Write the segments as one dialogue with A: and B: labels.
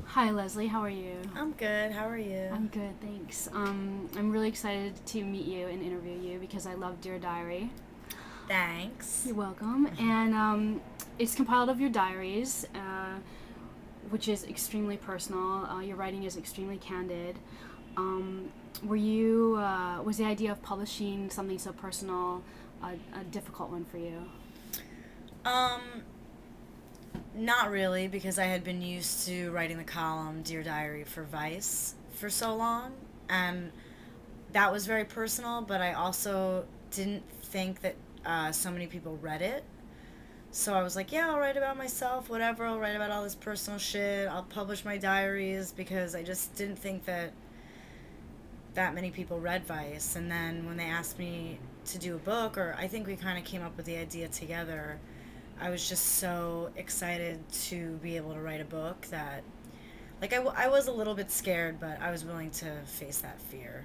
A: Hi, Lesley. How are you?
B: I'm good. How are you?
A: I'm good, thanks. I'm really excited to meet you and interview you because I loved your diary.
B: Thanks.
A: You're welcome. And it's compiled of your diaries, which is extremely personal. Your writing is extremely candid. Um, was the idea of publishing something so personal a difficult one for you?
B: Um, Not really, because I had been used to writing the column Dear Diary for Vice for so long, and that was very personal, but I also didn't think that so many people read it. So I was like, yeah, I'll write about myself, whatever. I'll write about all this personal shit. I'll publish my diaries because I just didn't think that many people read Vice. And then when they asked me to do a book, or I think we kind of came up with the idea together, I was just so excited to be able to write a book that, like, I was a little bit scared, but I was willing to face that fear.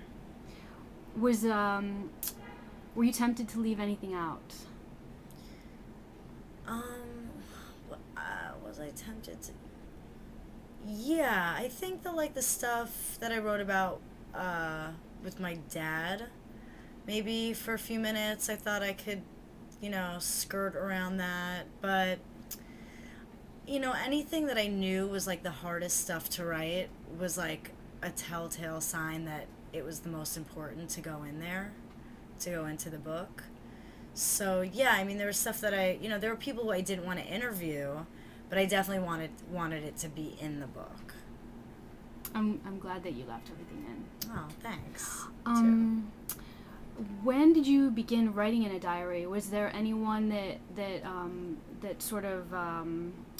A: Was Were you tempted to leave anything out?
B: Um, was I tempted to? Yeah, I think that, like, the stuff that I wrote about uh, with my dad, maybe for a few minutes, I thought I could, skirt around that. But, anything that I knew was like the hardest stuff to write was like a telltale sign that it was the most important to go in there, to go into the book. So, yeah, I mean, there was stuff that there were people who I didn't want to interview, but I definitely wanted it to be in the book.
A: I'm glad that you left everything in.
B: Oh, thanks. You too.
A: Um, when did you begin writing in a diary? Was there anyone that sort of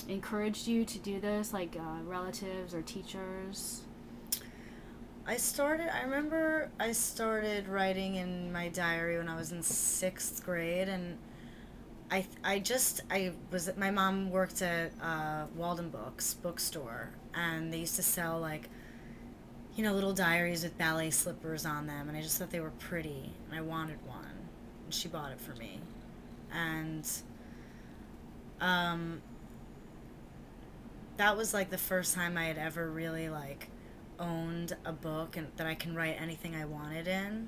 A: encouraged you to do this, like relatives or teachers?
B: I remember I started writing in my diary when I was in sixth grade, and my mom worked at Walden Books bookstore, and they used to sell, like, little diaries with ballet slippers on them, and I just thought they were pretty, and I wanted one, and she bought it for me, and um, that was like the first time I had ever really, like, owned a book and that I can write anything I wanted in.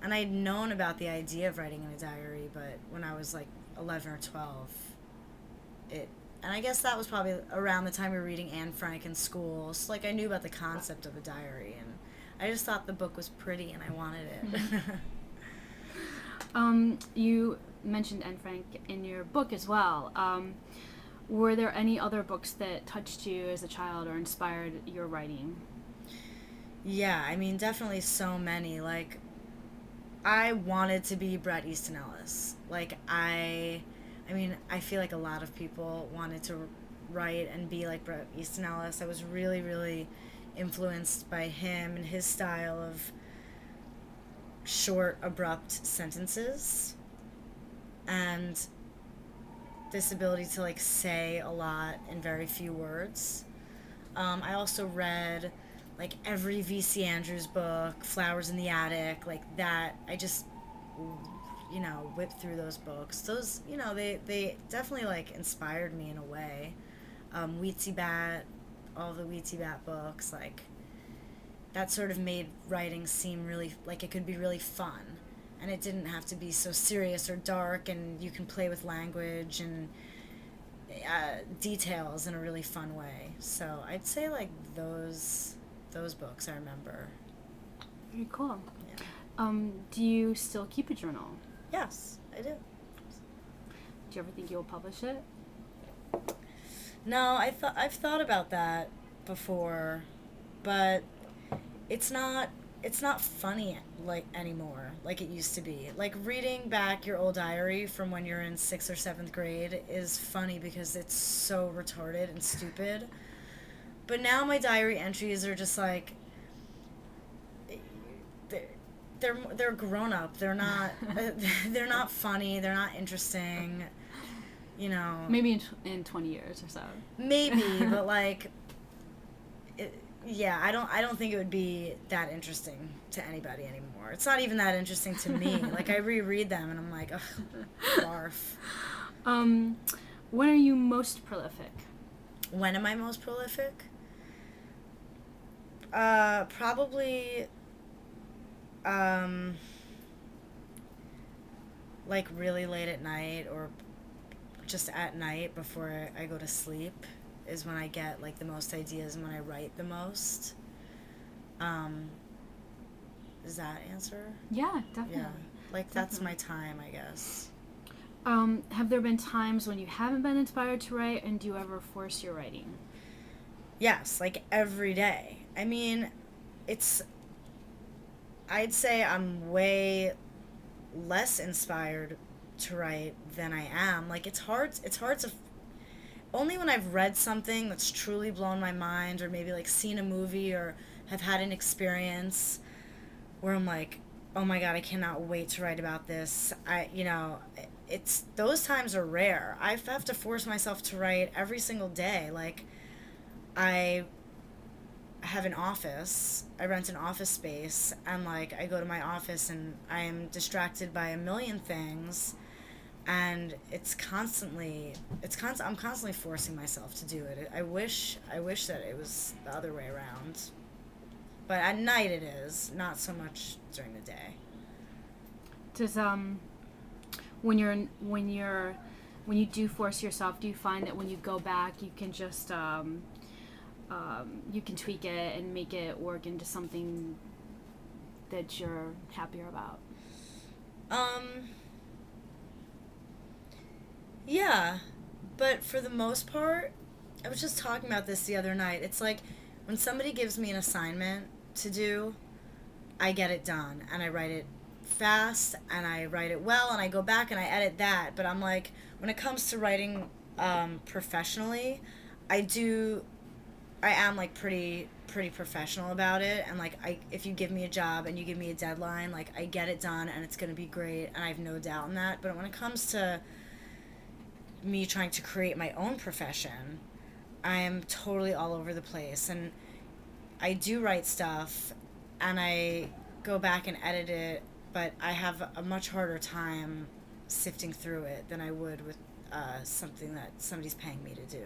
B: And I'd known about the idea of writing in a diary, but when I was like 11 or 12, it and I guess that was probably around the time we were reading Anne Frank in school. So, like, I knew about the concept of a diary, and I just thought the book was pretty and I wanted it.
A: You mentioned Anne Frank in your book as well. Were there any other books that touched you as a child or inspired your writing?
B: Yeah, I mean, definitely so many. Like, I wanted to be Bret Easton Ellis. Like, I mean, I feel like a lot of people wanted to write and be like Bret Easton Ellis. I was really, really influenced by him and his style of short, abrupt sentences, and this ability to, like, say a lot in very few words. I also read, like, every V.C. Andrews book, Flowers in the Attic, like that. I just, whipped through those books. Those, they definitely, like, inspired me in a way. Weetsy Bat, all the Weetsy Bat books, like, that sort of made writing seem really, like, it could be really fun. And it didn't have to be so serious or dark, and you can play with language and details in a really fun way. So I'd say, like, those books I remember.
A: Very cool.
B: Yeah.
A: Do you still keep a journal?
B: Yes, I do.
A: Do you ever think you'll publish it?
B: No, I've thought about that before, but it's not it's not funny, like, anymore like it used to be. Like, reading back your old diary from when you're in 6th or 7th grade is funny because it's so retarded and stupid. But now my diary entries are just like, they're they're grown up. They're not they're not funny. They're not interesting. You know,
A: Maybe in 20 years or so.
B: maybe, but, like, yeah, I don't think it would be that interesting to anybody anymore. It's not even that interesting to me. Like, I reread them and I'm like, ugh, barf.
A: Um, when are you most prolific?
B: When am I most prolific? Probably, um, like really late at night or just at night before I go to sleep is when I get like the most ideas and when I write the most. Um, does that answer?
A: Yeah,
B: Yeah.
A: definitely.
B: Like that's
A: Definitely.
B: my time, I guess.
A: Have there been times when you haven't been inspired to write, and do you ever force your writing?
B: Yes, like every day. I mean, it's I'd say I'm way less inspired to write than I am. Like it's hard to only when I've read something that's truly blown my mind or maybe like seen a movie or have had an experience where I'm like, "Oh my god, I cannot wait to write about this." It's those times are rare. I have to force myself to write every single day. Like I have an office. I rent an office space and like I go to my office and I am distracted by a million things and I'm constantly forcing myself to do it. I wish that it was the other way around. But at night it is, not so much during the day.
A: Does when you do force yourself, do you find that when you go back, you can just you can tweak it and make it work into something that you're happier about?
B: Um yeah, but for the most part, I was just talking about this the other night. It's like when somebody gives me an assignment to do, I get it done and I write it fast and I write it well and I go back and I edit that. But I'm like, when it comes to writing professionally, I do, I am like pretty professional about it. And like, if you give me a job and you give me a deadline, like I get it done and it's gonna be great and I have no doubt in that. But when it comes to me trying to create my own profession, I am totally all over the place. And I do write stuff and I go back and edit it, but I have a much harder time sifting through it than I would with something that somebody's paying me to do.